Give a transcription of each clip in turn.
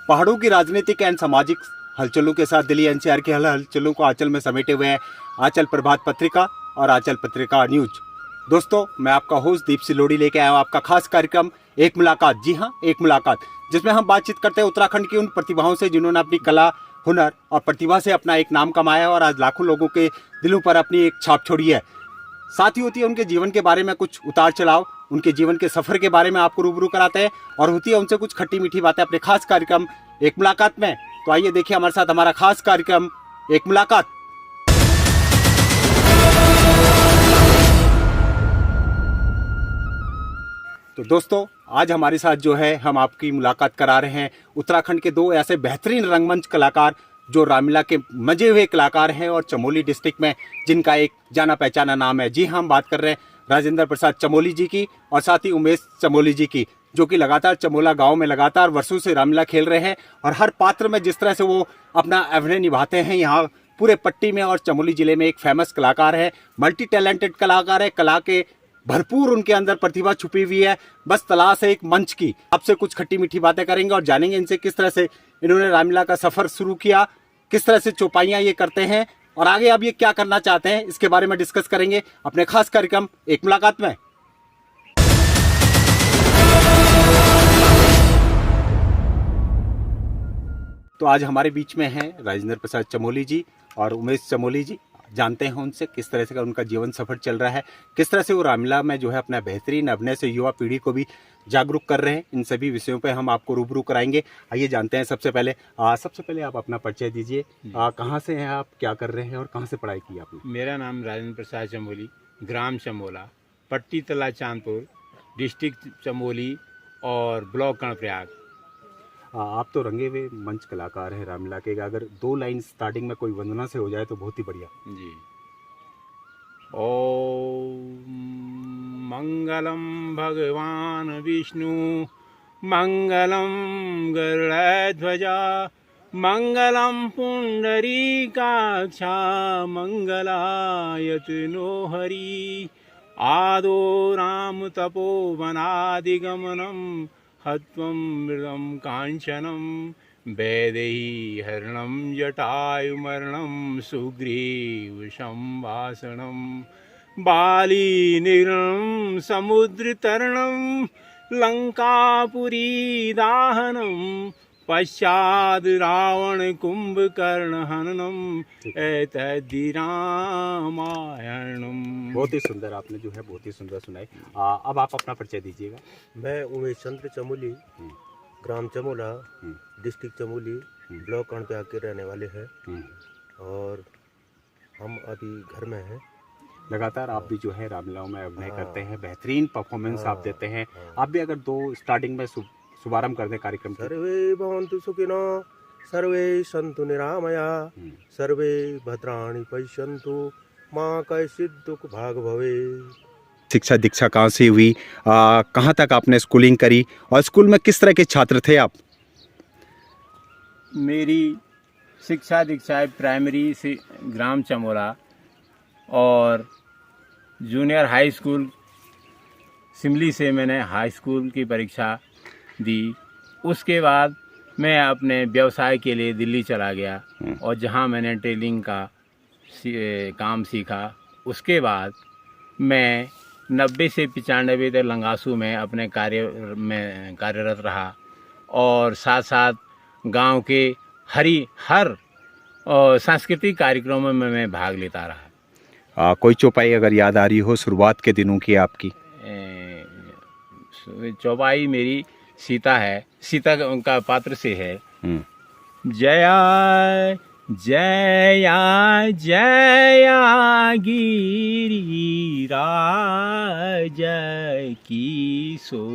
पहाड़ों की राजनीतिक एवं सामाजिक हलचलों के साथ दिल्ली एनसीआर की हलचलों को आंचल में समेटे हुए हैं आंचल प्रभात पत्रिका और आंचल पत्रिका न्यूज। दोस्तों, मैं आपका होस्ट दीप सिलोड़ी लेके आया हूँ आपका खास कार्यक्रम एक मुलाकात। जी हाँ, एक मुलाकात, जिसमें हम बातचीत करते हैं उत्तराखंड की उन प्रतिभाओं से जिन्होंने अपनी कला, हुनर और प्रतिभा से अपना एक नाम कमाया है और आज लाखों लोगों के दिलों पर अपनी एक छाप छोड़ी है। साथ ही होती है उनके जीवन के बारे में कुछ उतार चढ़ाव, उनके जीवन के सफर के बारे में आपको रूबरू कराते हैं और होती है उनसे कुछ खट्टी मीठी बातें अपने खास कार्यक्रम एक मुलाकात में। तो आइए देखिए हमारे साथ हमारा खास कार्यक्रम एक मुलाकात। तो दोस्तों, आज हमारे साथ जो है हम आपकी मुलाकात करा रहे हैं उत्तराखंड के दो ऐसे बेहतरीन रंगमंच कलाकार जो रामलीला के मजे हुए कलाकार हैं और चमोली डिस्ट्रिक्ट में जिनका एक जाना पहचाना नाम है। जी हाँ, हम बात कर रहे हैं राजेंद्र प्रसाद चमोली जी की और साथ ही उमेश चमोली जी की, जो कि लगातार चमोला गांव में लगातार वर्षों से रामलीला खेल रहे हैं और हर पात्र में जिस तरह से वो अपना अभिनय निभाते हैं यहाँ पूरे पट्टी में और चमोली जिले में एक फेमस कलाकार है, मल्टी टैलेंटेड कलाकार है। कला के भरपूर उनके अंदर प्रतिभा छुपी हुई है, बस तलाश है एक मंच की। आपसे कुछ खट्टी मीठी बातें करेंगे और जानेंगे इनसे किस तरह से इन्होंने रामलीला का सफर शुरू किया, किस तरह से चौपाइयाँ ये करते हैं और आगे अब ये क्या करना चाहते हैं, इसके बारे में डिस्कस करेंगे अपने खास कार्यक्रम एक मुलाकात में। तो आज हमारे बीच में हैं राजेंद्र प्रसाद चमोली जी और उमेश चमोली जी। जानते हैं उनसे किस तरह से का उनका जीवन सफर चल रहा है, किस तरह से वो रामलीला में जो है अपना बेहतरीन अभिनय से युवा पीढ़ी को भी जागरूक कर रहे हैं। इन सभी विषयों पे हम आपको रूबरू कराएंगे। आइए जानते हैं सबसे पहले आप अपना परिचय दीजिए। कहाँ से हैं आप, क्या कर रहे हैं और कहाँ से पढ़ाई की आपने? मेरा नाम राजेंद्र प्रसाद चमोली, ग्राम चमोला, पट्टी तला चांदपुर, डिस्ट्रिक्ट चमोली और ब्लॉक कर्णप्रयाग। आप तो रंगे हुए मंच कलाकार हैं रामलीला के। अगर दो लाइन स्टार्टिंग में कोई वंदना से हो जाए तो बहुत ही बढ़िया। जी। ओम मंगलम भगवान विष्णु, मंगलम गरुड़ध्वजा, मंगलम पुंडरीकाक्षा, मंगलायत नो हरि। आदो राम तपोवनादिगमनम, हत्वं मृदं कांचनं, वैदेही हरणं जटायुमर्णं, सुग्रीव संवासनं, बाली निग्रणं समुद्रतरणं, लंकापुरी दाहनं, पश्चाद रावण कुंभकर्ण हननम, एतद्धि रामायणम। बहुत ही सुंदर, आपने जो है बहुत ही सुंदर सुनाई। अब आप अपना परिचय दीजिएगा। मैं उमेश चंद्र चमोली, ग्राम चमोला, डिस्ट्रिक्ट चमोली, ब्लॉक कर्णप्रयाग के रहने वाले हैं और हम अभी घर में हैं। लगातार आप भी जो है रामलीलाओं में अभिनय करते हैं, बेहतरीन परफॉर्मेंस आप देते हैं। आप भी अगर दो स्टार्टिंग में शुभारंभ कर दें कार्यक्रम की। सर्वे भवन्तु सुखिनो, सर्वे सन्तु निरामया, सर्वे भद्राणि पश्यन्तु, माँ कश्चित् दुःख भाग भवे। शिक्षा दीक्षा कहाँ से हुई, कहाँ तक आपने स्कूलिंग करी और स्कूल में किस तरह के छात्र थे आप? मेरी शिक्षा दीक्षा प्राइमरी से ग्राम चमोला और जूनियर हाई स्कूल सिमली से मैंने हाई स्कूल की परीक्षा दी। उसके बाद मैं अपने व्यवसाय के लिए दिल्ली चला गया और जहां मैंने टेलरिंग का काम सीखा। उसके बाद मैं 90 से 95 तक लंगासू में अपने कार्य में कार्यरत रहा और साथ साथ गांव के हर सांस्कृतिक कार्यक्रमों में मैं भाग लेता रहा। कोई चौपाई अगर याद आ रही हो शुरुआत के दिनों की आपकी? चौपाई मेरी सीता है, सीता का पात्र से है। जया जया जया गिरिराज किशोरी,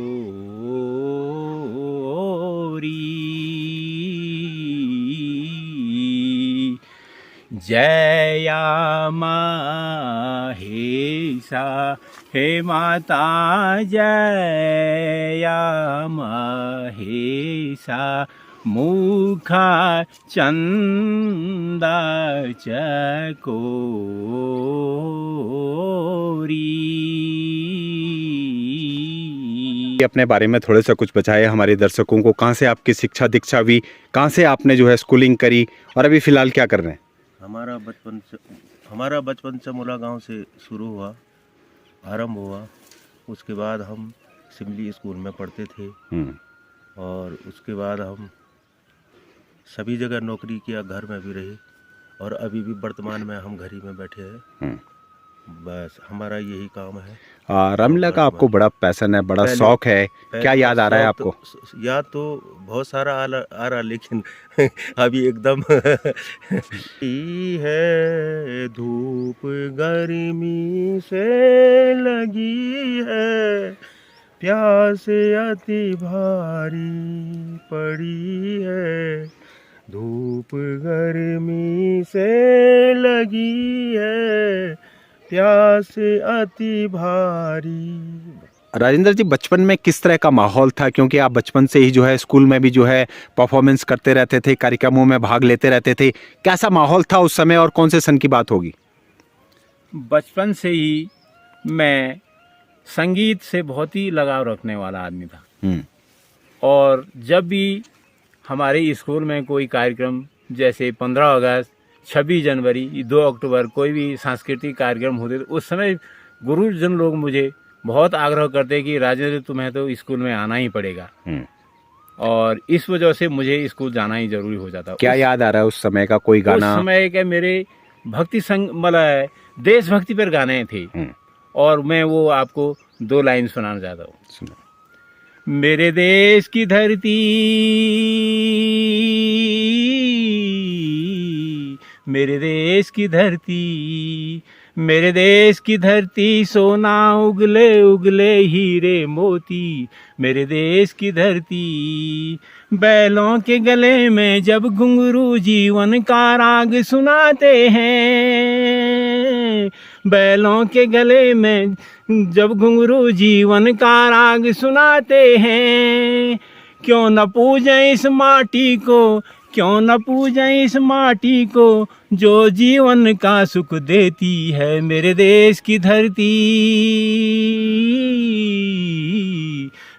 जया महेशा हे माता, जया महेशा, मुखा चंदा चकोरी। अपने बारे में थोड़ा सा कुछ बताएं हमारे दर्शकों को, कहाँ से आपकी शिक्षा दीक्षा हुई, कहाँ से आपने जो है स्कूलिंग करी और अभी फिलहाल क्या कर रहे हैं? हमारा बचपन चमोला गांव से शुरू हुआ, आरंभ हुआ। उसके बाद हम सिमली स्कूल में पढ़ते थे और उसके बाद हम सभी जगह नौकरी किया, घर में भी रहे और अभी भी वर्तमान में हम घर ही में बैठे हैं। बस हमारा यही काम है। रामलीला का आपको बड़ा पैशन है, बड़ा शौक है, क्या याद आ रहा है आपको? याद तो बहुत सारा आ रहा लेकिन अभी एकदम है धूप गर्मी से लगी है, प्यास अति भारी पड़ी है, धूप गर्मी से लगी है, प्यास अति भारी। राजेंद्र जी, बचपन में किस तरह का माहौल था, क्योंकि आप बचपन से ही जो है स्कूल में भी जो है परफॉर्मेंस करते रहते थे, कार्यक्रमों में भाग लेते रहते थे, कैसा माहौल था उस समय और कौन से सन की बात होगी? बचपन से ही मैं संगीत से बहुत ही लगाव रखने वाला आदमी था और जब भी हमारे स्कूल में कोई कार्यक्रम जैसे 15 अगस्त, 26 जनवरी, 2 अक्टूबर कोई भी सांस्कृतिक कार्यक्रम होते थे, उस समय गुरुजन लोग मुझे बहुत आग्रह करते कि राजेंद्र तुम्हें तो स्कूल में आना ही पड़ेगा और इस वजह से मुझे स्कूल जाना ही जरूरी हो जाता। क्या याद आ रहा है उस समय का कोई गाना? उस समय के मेरे भक्ति संग मतलब देशभक्ति पर गाने थे और मैं वो आपको 2 लाइन सुनाना चाहता हूँ। मेरे देश की धरती, मेरे देश की धरती, मेरे देश की धरती, सोना उगले उगले हीरे मोती, मेरे देश की धरती। बैलों के गले में जब घुंघरू जीवन का राग सुनाते हैं, बैलों के गले में जब घुंघरू जीवन का राग सुनाते हैं, क्यों न पूजें इस माटी को, क्यों न पूजें इस माटी को जो जीवन का सुख देती है, मेरे देश की धरती,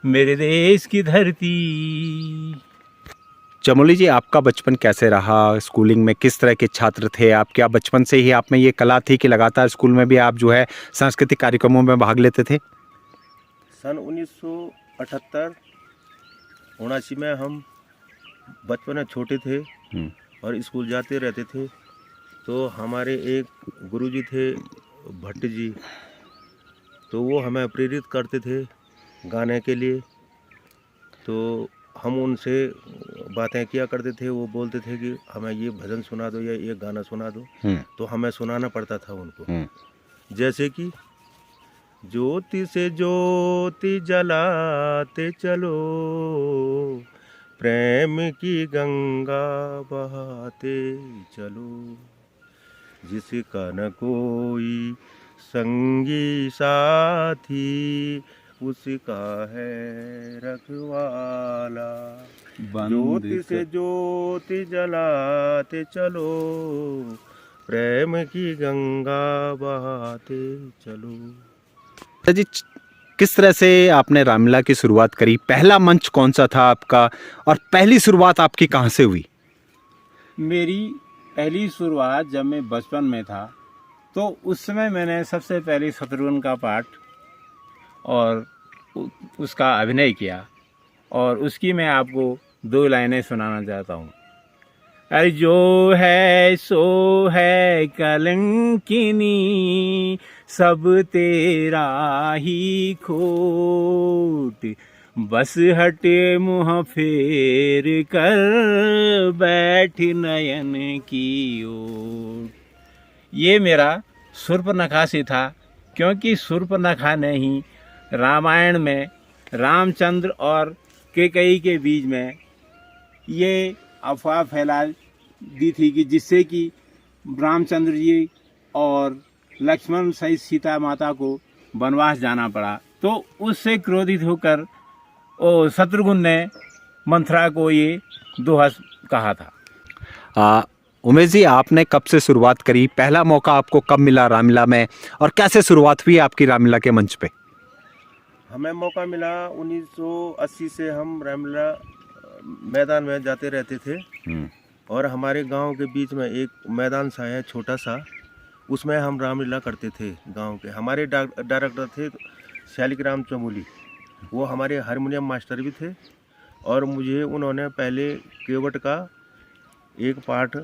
मेरे देश की धरती। चमोली जी, आपका बचपन कैसे रहा? स्कूलिंग में किस तरह के छात्र थे आप? क्या बचपन से ही आप में ये कला थी कि लगातार स्कूल में भी आप जो है सांस्कृतिक कार्यक्रमों में भाग लेते थे? सन 1978-79 में हम बचपन में छोटे थे और स्कूल जाते रहते थे, तो हमारे एक गुरुजी थे भट्ट जी, तो वो हमें प्रेरित करते थे गाने के लिए। तो हम उनसे बातें किया करते थे, वो बोलते थे कि हमें ये भजन सुना दो या ये गाना सुना दो, तो हमें सुनाना पड़ता था उनको। जैसे कि ज्योति से ज्योति जलाते चलो, प्रेम की गंगा बहाते चलो, जिसका न कोई संगी साथी, उसका है रखवाला। ज्योति से ज्योति जलाते चलो, प्रेम की गंगा बहाते चलो। जी, किस तरह से आपने रामलीला की शुरुआत करी? पहला मंच कौन सा था आपका और पहली शुरुआत आपकी कहाँ से हुई? मेरी पहली शुरुआत जब मैं बचपन में था, तो उस समय मैंने सबसे पहले शत्रुघ्न का पाठ और उसका अभिनय किया और उसकी मैं आपको 2 लाइनें सुनाना चाहता हूँ। अरे जो है सो है कलंकिनी, सब तेरा ही खोट, बस हटे मुँह फेर कर बैठ नयन की ओट। ये मेरा शूर्पणखा से था, क्योंकि शूर्पणखा ने ही रामायण में रामचंद्र और कैकेयी के बीच में ये अफवाह फैला दी थी कि जिससे कि रामचंद्र जी और लक्ष्मण सहित सीता माता को वनवास जाना पड़ा। तो उससे क्रोधित होकर शत्रुघ्न ने मंथरा को ये दोहा कहा था। उमेश जी, आपने कब से शुरुआत करी? पहला मौका आपको कब मिला रामलीला में और कैसे शुरुआत हुई आपकी रामलीला के मंच पे? हमें मौका मिला 1980 से हम रामलीला मैदान में जाते रहते थे। और हमारे गांव के बीच में एक मैदान सा है छोटा सा, उसमें हम रामलीला करते थे गांव के। हमारे डायरेक्टर थे शालिग्राम चमोली, वो हमारे हारमोनियम मास्टर भी थे। और मुझे उन्होंने पहले केवट का एक पाठ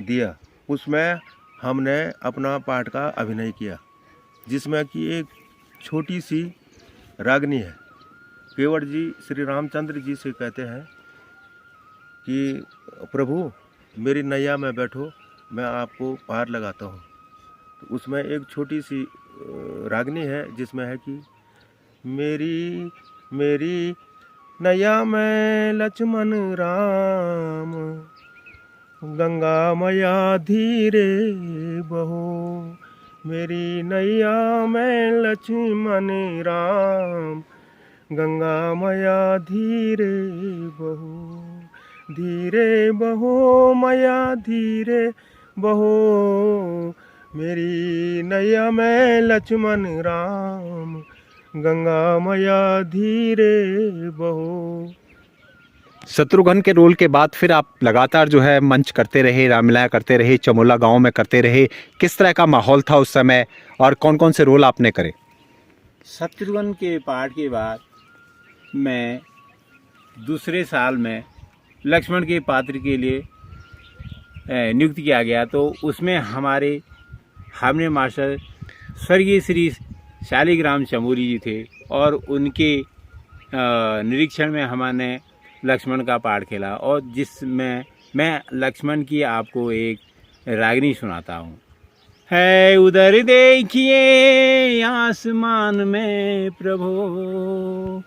दिया, उसमें हमने अपना पाठ का अभिनय किया, जिसमें कि एक छोटी सी रागनी है। केवट जी श्री रामचंद्र जी से कहते हैं कि प्रभु मेरी नैया में बैठो, मैं आपको पार लगाता हूँ। तो उसमें एक छोटी सी रागनी है जिसमें है कि मेरी मेरी नैया में लक्ष्मण राम, गंगा मैया धीरे बहो। मेरी नैया में लक्ष्मण राम, गंगा मैया धीरे बहो। धीरे बहो मैया धीरे बहो, मेरी नैया में लक्ष्मण राम, गंगा मैया धीरे बहो। शत्रुघ्न के रोल के बाद फिर आप लगातार जो है मंच करते रहे, रामलीला करते रहे, चमोला गांव में करते रहे। किस तरह का माहौल था उस समय और कौन कौन से रोल आपने करे? शत्रुघ्न के पाठ के बाद मैं दूसरे साल में लक्ष्मण के पात्र के लिए नियुक्त किया गया। तो उसमें हमारे हारमोनियम मास्टर स्वर्गीय श्री शालिग्राम चमोली जी थे और उनके निरीक्षण में हमने लक्ष्मण का पाठ खेला, और जिसमें मैं लक्ष्मण की आपको एक रागनी सुनाता हूँ। है उधर देखिए आसमान में प्रभु,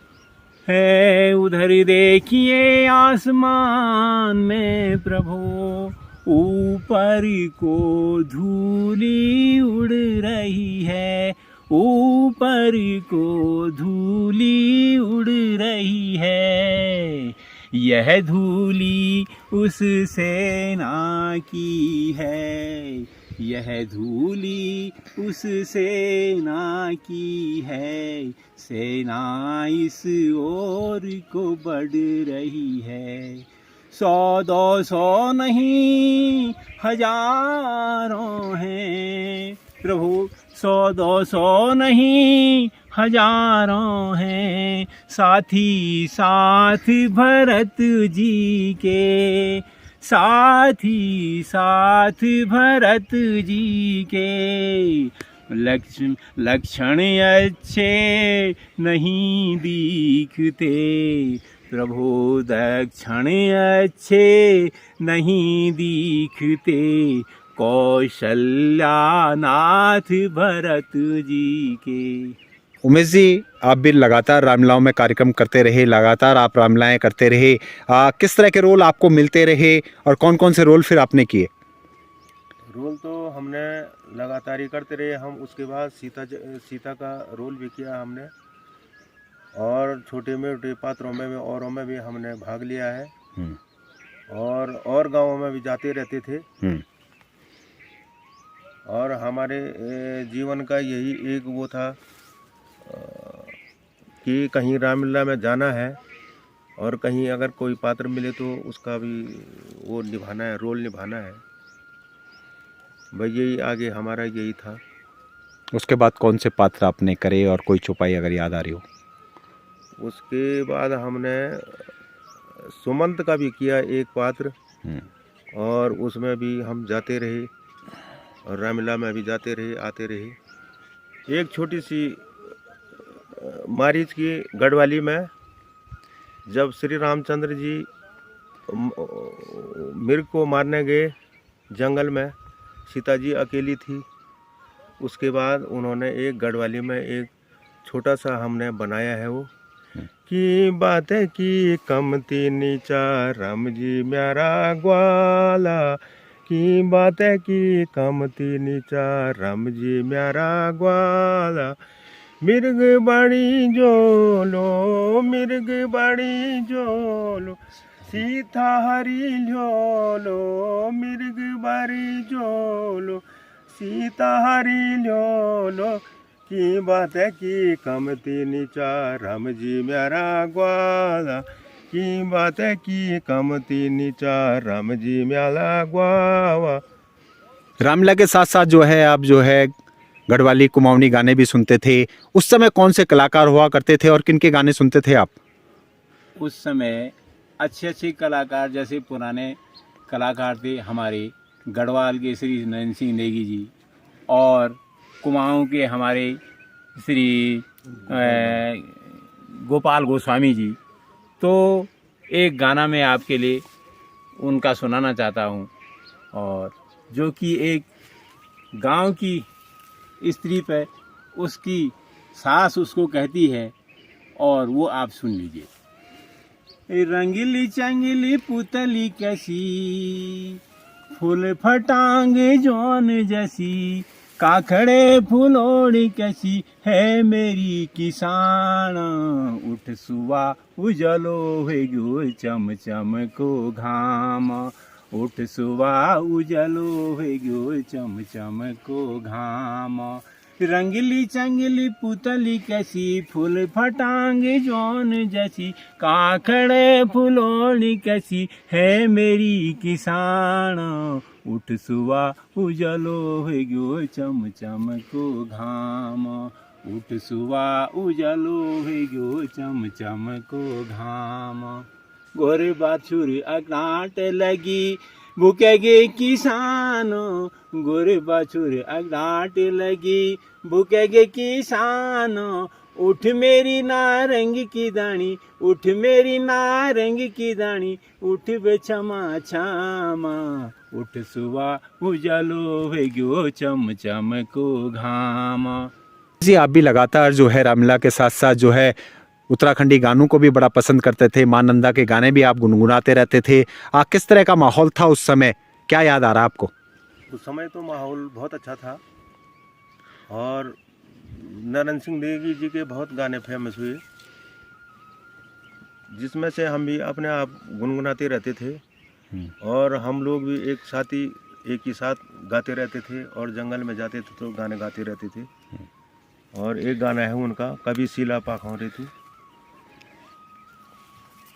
है उधर देखिए आसमान में प्रभु, ऊपर को धूली उड़ रही है, ऊपर को धूली उड़ रही है। यह धूली उस सेना की है, यह धूली उस सेना की है, सेना इस ओर को बढ़ रही है। 100-200 नहीं हजारों हैं प्रभु, 100-200 नहीं हजारों हैं, साथी साथ भरत जी के, साथी साथ भरत जी के। लक्षण अच्छे नहीं दिखते प्रभु, दक्षिण अच्छे नहीं दिखते, कौशल्यानाथ भरत जी के। उमेश जी, आप भी लगातार रामलीलाओं में कार्यक्रम करते रहे, लगातार आप रामलीलाएं करते रहे। किस तरह के रोल आपको मिलते रहे और कौन कौन से रोल फिर आपने किए? रोल तो हमने लगातार ही करते रहे हम। उसके बाद सीता का रोल भी किया हमने, और छोटे मोटे पात्रों में भी औरों में भी हमने भाग लिया है, और गांवों में भी जाते रहते थे। और हमारे जीवन का यही एक वो था कि कहीं रामलीला में जाना है, और कहीं अगर कोई पात्र मिले तो उसका भी वो निभाना है, रोल निभाना है। भाई यही आगे हमारा यही था। उसके बाद कौन से पात्र आपने करे और कोई चौपाई अगर याद आ रही हो? उसके बाद हमने सुमंत का भी किया एक पात्र, और उसमें भी हम जाते रहे, और रामलीला में भी जाते रहे, आते रहे। एक छोटी सी मारीच की गढ़वाली में जब श्री रामचंद्र जी मिर्ग को मारने गए जंगल में, सीता जी अकेली थी। उसके बाद उन्होंने एक गढ़वाली में एक छोटा सा हमने बनाया है वो कि बातें की कमती नीचा राम जी म्यारा ग्वाला, की बातें की कमती नीचा राम जी म्यारा ग्वाला। मिर्ग बड़ी जोलो, मिर्ग बड़ी जोलो, सीता हरी ल्योलो, मिर्ग बड़ी जोलो, सीता हरी ल्योलो, की बात है की कमती नीचा राम जी मेरा ग्वाला की बात है की कमती नीचा राम जी मेरा ग्वावा। रामलीला के साथ साथ जो है आप जो है गढ़वाली कुमाऊनी गाने भी सुनते थे। उस समय कौन से कलाकार हुआ करते थे और किन के गाने सुनते थे आप? उस समय अच्छे अच्छे कलाकार जैसे पुराने कलाकार थे हमारे गढ़वाल के श्री नरेंद्र सिंह नेगी जी और कुमाऊं के हमारे श्री गोपाल गोस्वामी जी। तो एक गाना मैं आपके लिए उनका सुनाना चाहता हूँ और जो कि एक गांव की स्त्री पर उसकी सास उसको कहती है और वो आप सुन लीजिए। रंगीली चंगीली पुतली कैसी फूल फटांगे जौन जैसी काखड़े फुलोड़ी कैसी है मेरी किसान उठ सुबह उजलो है गो चम चम को घाम उठ सुबह उजलो है गो चम चम को घाम। रंगीली चंगीली पुतली कैसी फूल फटांगे जौन जैसी काखड़े फुलोड़ी कैसी है मेरी किसान उठ सुबह उजलो है गो चम चम को घाम उठ सुबह उजलो है गो चम चम को घाम। गोरे बाछुर अगनाट लगी भूखेगे किसानों गोरे बाछुर अगनाट लगी भूखेगे किसानों उठ मेरी नारंग की दानी उठ मेरी नारंग की दानी उठ बे क्षमा क्षमा उठ सुबह उजलो है गो चम चम को घाम। जी आप भी लगातार जो है रामलीला के साथ साथ जो है उत्तराखंडी गानों को भी बड़ा पसंद करते थे। मां नंदा के गाने भी आप गुनगुनाते रहते थे। किस तरह का माहौल था उस समय, क्या याद आ रहा है आपको? उस समय तो माहौल बहुत अच्छा था और नरेंद्र सिंह नेगी जी के बहुत गाने फेमस हुए जिसमें से हम भी अपने आप गुनगुनाते रहते थे और हम लोग भी एक ही साथ गाते रहते थे और जंगल में जाते थे तो गाने गाते रहते थे। और एक गाना है उनका कभी सीला पाखौरे तू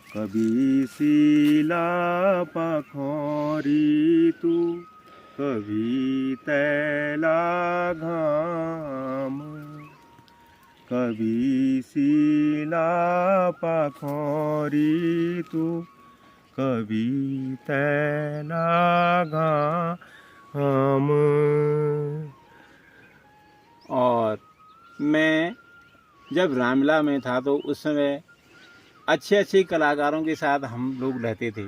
कभी सीला पाखौरी तू कभी तैला घाम कभी सीला पाखौरी तू कभी तैला घाम। और मैं जब रामलीला में था तो उस समय अच्छे अच्छे कलाकारों के साथ हम लोग रहते थे।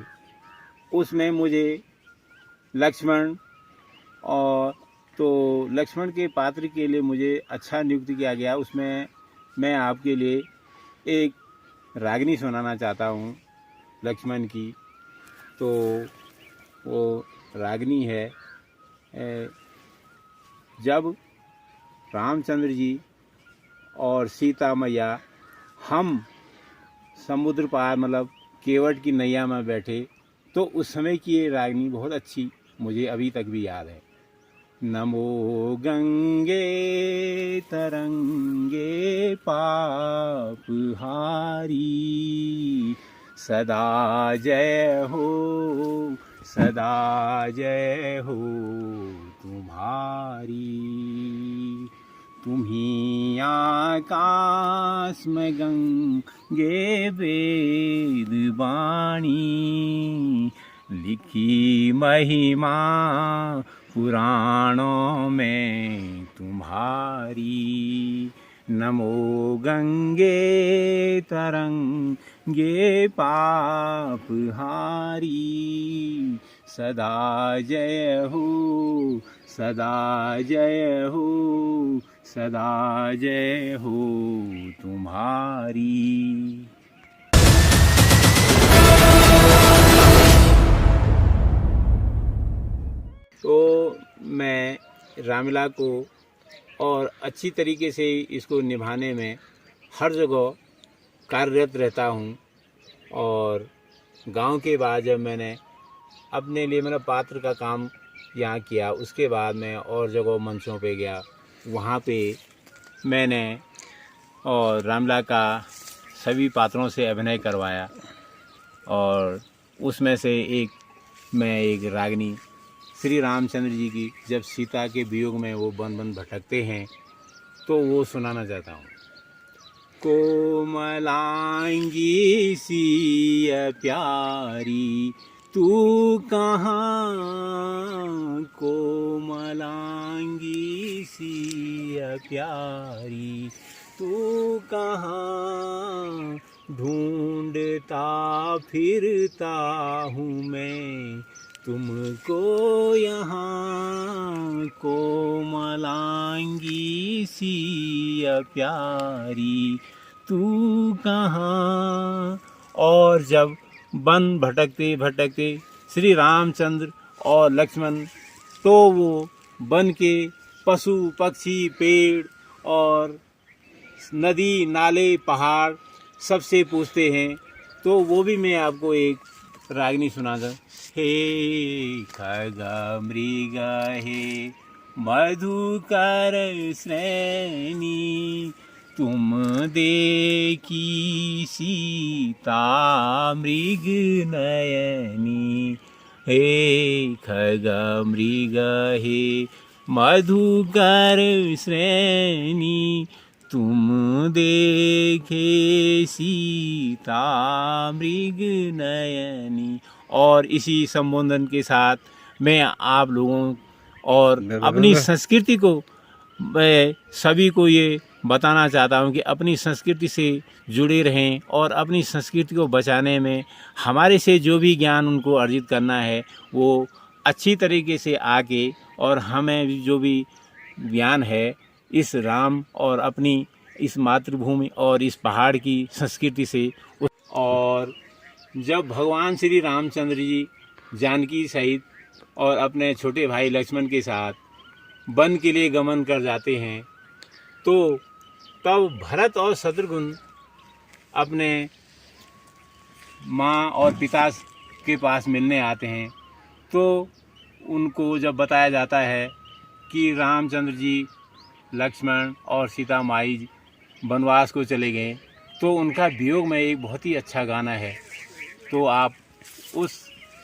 उसमें मुझे लक्ष्मण और तो लक्ष्मण के पात्र के लिए मुझे अच्छा नियुक्त किया गया। उसमें मैं आपके लिए एक रागनी सुनाना चाहता हूँ लक्ष्मण की। तो वो रागनी है जब रामचंद्र जी और सीता मैया हम समुद्र पार मतलब केवट की नैया में बैठे तो उस समय की ये रागनी बहुत अच्छी मुझे अभी तक भी याद है। नमो गंगे तरंगे पाप हारी सदा जय हो तुम्हारी तुम्ही आकाश में गंगे वेद वाणी लिखी महिमा पुराणों में तुम्हारी। नमो गंगे तरंगे पाप हारी सदा जय हो तुम्हारी। तो मैं रामलीला को और अच्छी तरीके से इसको निभाने में हर जगह कार्यरत रहता हूँ। और गांव के बाद जब मैंने अपने लिए मेरा पात्र का काम यहाँ किया उसके बाद मैं और जगह मंचों पे गया, वहाँ पे मैंने और रामला का सभी पात्रों से अभिनय करवाया और उसमें से मैं एक रागनी श्री रामचंद्र जी की जब सीता के वियोग में वो वन वन भटकते हैं तो वो सुनाना चाहता हूँ। कोमलांगी सी प्यारी तू कहाँ, कोमलांगी सी प्यारी तू कहाँ, ढूंढता फिरता हूँ मैं तुमको यहाँ, कोमलांगी सी प्यारी तू कहाँ। और जब वन भटकते भटकते श्री रामचंद्र और लक्ष्मण तो वो वन के पशु पक्षी पेड़ और नदी नाले पहाड़ सबसे पूछते हैं, तो वो भी मैं आपको एक रागनी सुनाता। हे खगा मृग हे मधुकर श्रेणी, तुम देखी सीता मृग नयनी। हे खगा मृग हे मधुकर श्रेणी, तुम देखे सीता मृग नयनी। और इसी संबोधन के साथ मैं आप लोगों और अपनी संस्कृति को मैं सभी को ये बताना चाहता हूँ कि अपनी संस्कृति से जुड़े रहें और अपनी संस्कृति को बचाने में हमारे से जो भी ज्ञान उनको अर्जित करना है वो अच्छी तरीके से आके और हमें जो भी ज्ञान है इस राम और अपनी इस मातृभूमि और इस पहाड़ की संस्कृति से। और जब भगवान श्री रामचंद्र जी जानकी सहित और अपने छोटे भाई लक्ष्मण के साथ वन के लिए गमन कर जाते हैं तो तब भरत और शत्रुघ्न अपने माँ और पिता के पास मिलने आते हैं। तो उनको जब बताया जाता है कि रामचंद्र जी लक्ष्मण और सीता माई वनवास को चले गए तो उनका वियोग में एक बहुत ही अच्छा गाना है, तो आप उस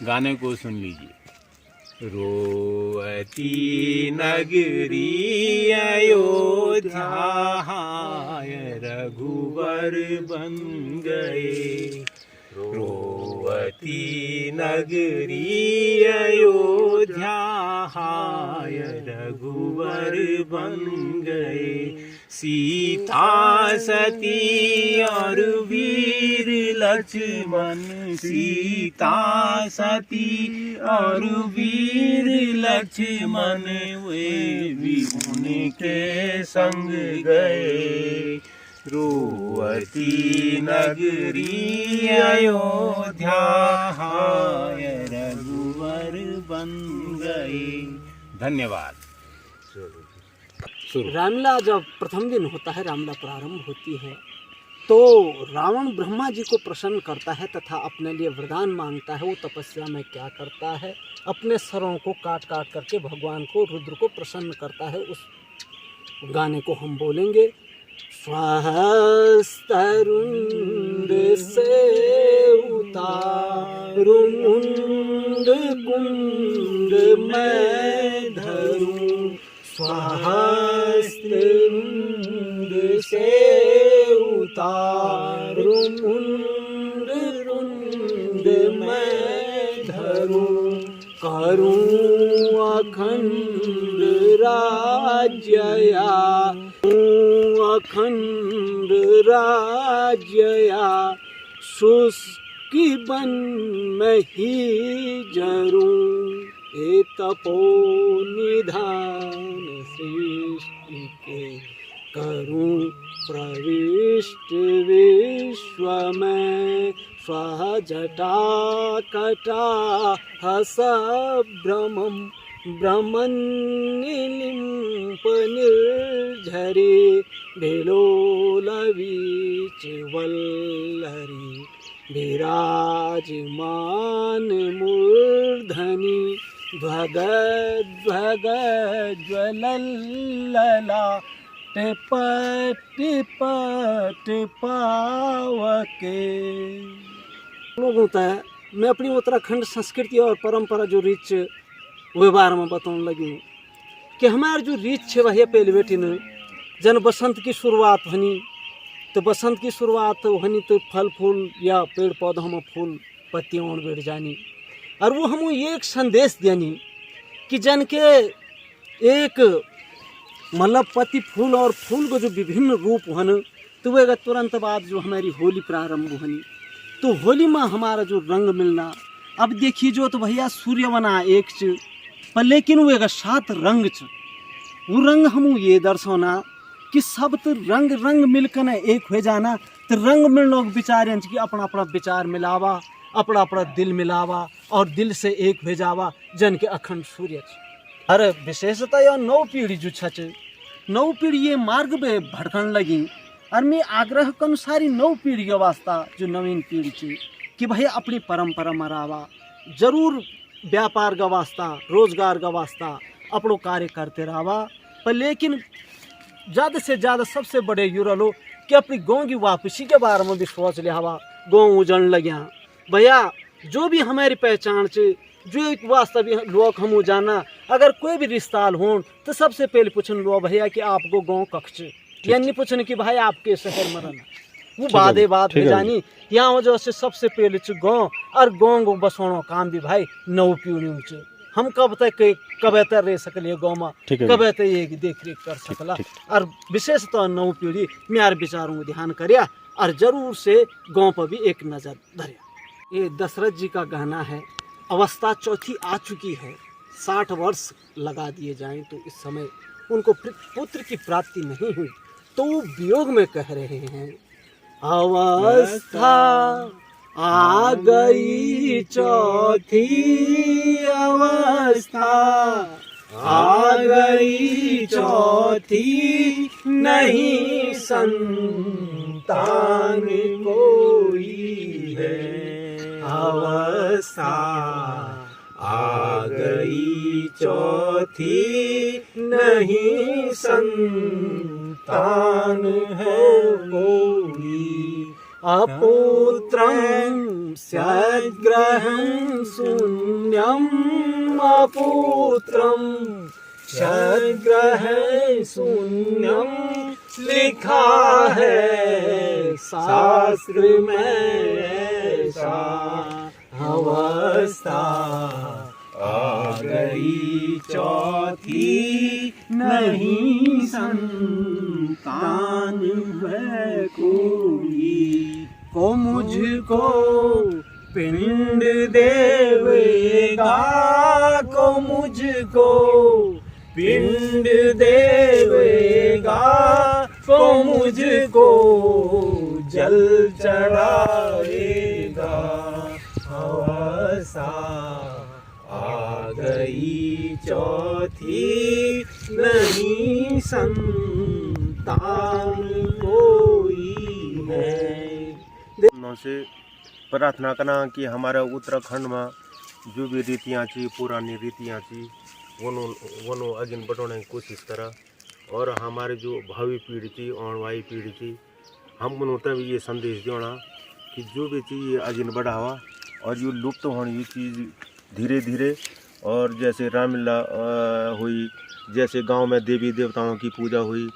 गाने को सुन लीजिए। रोवती नगरी अयोध्या रघुवर बन गए, रोवती नगरी अयोध्या रघुवर बन गए। सीता सती और वीर लक्ष्मण, सीता सती और वीर लक्ष्मण वे भी उनके संग गए। रोवती नगरी अयोध्या रघुवर बन गए। धन्यवाद। रामला जब प्रथम दिन होता है, रामला प्रारंभ होती है तो रावण ब्रह्मा जी को प्रसन्न करता है तथा अपने लिए वरदान मांगता है। वो तपस्या में क्या करता है, अपने सरों को काट काट करके भगवान को रुद्र को प्रसन्न करता है। उस गाने को हम बोलेंगे। सहस्रुंड से उतारू मुंड कुंड मैं धरूं, सहस्रुंड से उतारू मुंड रुंड मैं धरूं, करूं अखंड राज्यया, अखंड राज्यया, शुष्की बन में ही जरूं, ए तपो निधान सृष्टि के, करूं प्रविष्ट विश्व में, स्वजटा कटा हस भ्रमं भ्रमन् निलिम्प निर्झरे, विलोलवीच वल्लरी, विराजमान मूर्धनि, ध्वग ध्वग ज्वलल्लला, पट पट पावके। लोगों तक मैं अपनी उत्तराखंड संस्कृति और परंपरा जो रीच वे बारे में बताने लगी कि हमारे जो रीच है वह पहले बेटी ने जन बसंत की शुरुआत होनी तो बसंत की शुरुआत होनी तो फल फूल या पेड़ पौधों में फूल पत्तियों बैठ जानी और वो हम एक संदेश देनी कि जन के एक मतलब पत्ती फूल और फूल को जो विभिन्न रूप होने तो वह तुरंत बाद जो हमारी होली प्रारंभ होनी तो होली में हमारा जो रंग मिलना। अब देखिए जो तो भैया सूर्य बना एक च पर लेकिन वो एक 7 रंग च वो रंग हम ये दर्शाना कि सब तो रंग रंग मिलकर न एक हो जाना तो रंग में लोग विचार कि अपना अपना विचार मिलावा अपना अपना दिल मिलावा और दिल से एक हो जावा जन के अखंड सूर्य छ। अरे विशेषता यह नौ पीढ़ी जो छ नौ पीढ़ी ये मार्ग में भटकन लगी और मैं आग्रह के अनुसार ही नौ पीढ़ी के वास्ता जो नवीन पीढ़ी थी कि भाई अपनी परंपरा मरावा जरूर व्यापार का वास्ता रोजगार का वास्ता अपनो कार्य करते रहा पर लेकिन ज़्यादा से ज़्यादा सबसे बड़े युवा लोग कि अपनी गाँव की वापसी के बारे में भी सोच लिया हवा गाँव उजड़ने लग्या भैया जो भी हमारी पहचान से जो एक वास्ता भी लोग हम जाना अगर कोई भी रिश्ता हो तो सबसे पहले पूछन लो भैया कि आपको गाँव कक्ष या नहीं पूछन कि भाई आपके शहर में रहना वो बादे बात है जानी यहाँ वजह से सबसे पहले गाँव और गाँव को बसाना काम भी भाई नौ पीढ़ियों से हम कब तक रह सकलिए गाँव में कब तक ये देख रेख कर सकला और विशेषतः नौ पीढ़ी मेरे विचारों को ध्यान करिया और जरूर से गाँव पर भी एक नज़र धरिया। ये दशरथ जी का कहना है अवस्था चौथी आ चुकी है 60 वर्ष लगा दिए जाएं तो इस समय उनको पुत्र की प्राप्ति नहीं हुई तो वो वियोग में कह रहे हैं अवस्था आ गई चौथी अवस्था आ गई चौथी नहीं संतान कोई है अवस्था आ गई चौथी नहीं संतान है कोई अपुत्रं स्याद्ग्रहं शून्यं अपुत्रं स्याद्ग्रहं शून्यं लिखा है शास्त्र में ऐसा अवस्था आ गई चौथी नहीं संतान है कोई को मुझको पिंड देवेगा को मुझको पिंड देवेगा को मुझको जल चढ़ाएगा अवस्था आ गई चौथी नहीं संतान कोई है। से प्रार्थना करना कि हमारे उत्तराखंड में जो भी रीतियाँ थी पुरानी रीतियाँ थी वो अगिन बढ़ाने की कोशिश करा और हमारे जो भावी पीढ़ी थी और वाई पीढ़ी थी हम उन्होंने भी ये संदेश देना कि जो भी चीज़ अगिन बढ़ावा और ये लुप्त होने की चीज़ धीरे धीरे और जैसे रामलीला हुई जैसे गांव में देवी देवताओं की पूजा हुई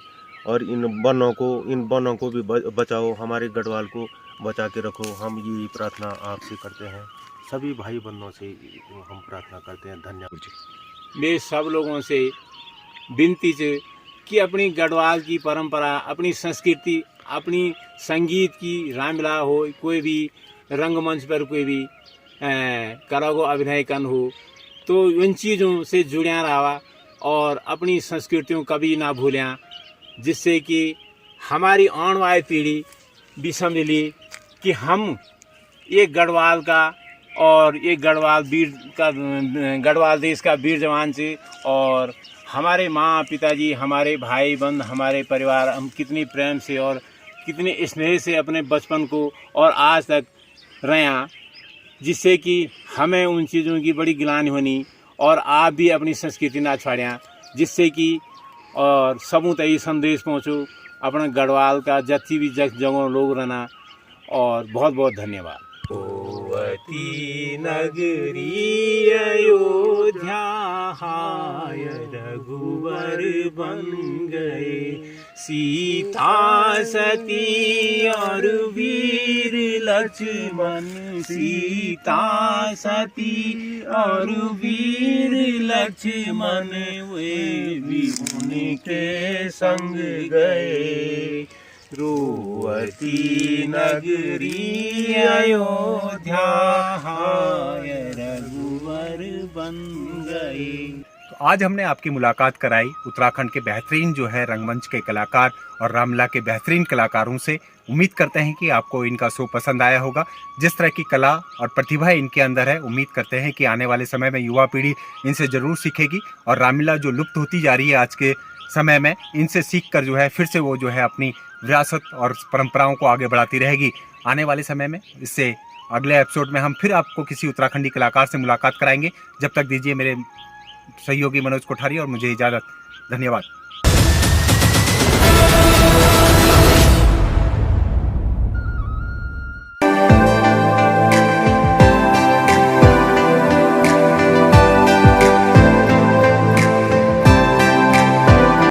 और इन वनों को भी बचाओ हमारे गढ़वाल को बचा के रखो। हम ये प्रार्थना आपसे करते हैं सभी भाई बहनों से हम प्रार्थना करते हैं। धन्यवाद। मैं सब लोगों से विनती है कि अपनी गढ़वाल की परंपरा अपनी संस्कृति अपनी संगीत की रामलीला हो कोई भी रंगमंच पर कोई भी कला को अभिनय कर हो तो उन चीज़ों से जुड़िया रहा और अपनी संस्कृतियों कभी ना भूलें जिससे कि हमारी आने वाली पीढ़ी भी समझ ली कि हम ये गढ़वाल का और ये गढ़वाल देश का वीर जवान से और हमारे माँ पिताजी हमारे भाई बंद हमारे परिवार हम कितनी प्रेम से और कितने स्नेह से अपने बचपन को और आज तक रहे जिससे कि हमें उन चीज़ों की बड़ी गिलानी होनी और आप भी अपनी संस्कृति ना छोड़ें जिससे कि और सबूँ तक ये संदेश पहुँचो अपने गढ़वाल का जत्ती भी जगह लोग रहना। और बहुत बहुत धन्यवाद। होवती नगरी अयोध्या हाय रघुवर बन गए, सीता सती और वीर लक्ष्मण, सीता सती और वीर लक्ष्मण वे भी उनके संग गए। रोवती नगरी अयोध्या हाय रघुवर बन गए। तो आज हमने आपकी मुलाकात कराई उत्तराखंड के बेहतरीन जो है रंगमंच के कलाकार और रामलीला के बेहतरीन कलाकारों से। उम्मीद करते हैं कि आपको इनका शो पसंद आया होगा। जिस तरह की कला और प्रतिभा इनके अंदर है, उम्मीद करते हैं कि आने वाले समय में युवा पीढ़ी इनसे ज़रूर सीखेगी और रामलीला जो लुप्त होती जा रही है आज के समय में, इनसे सीख कर जो है फिर से वो जो है अपनी विरासत और परंपराओं को आगे बढ़ाती रहेगी। आने वाले समय में इससे अगले एपिसोड में हम फिर आपको किसी उत्तराखंडी कलाकार से मुलाकात कराएंगे। जब तक दीजिए मेरे सहयोगी मनोज कोठारी और मुझे इजाज़त। धन्यवाद।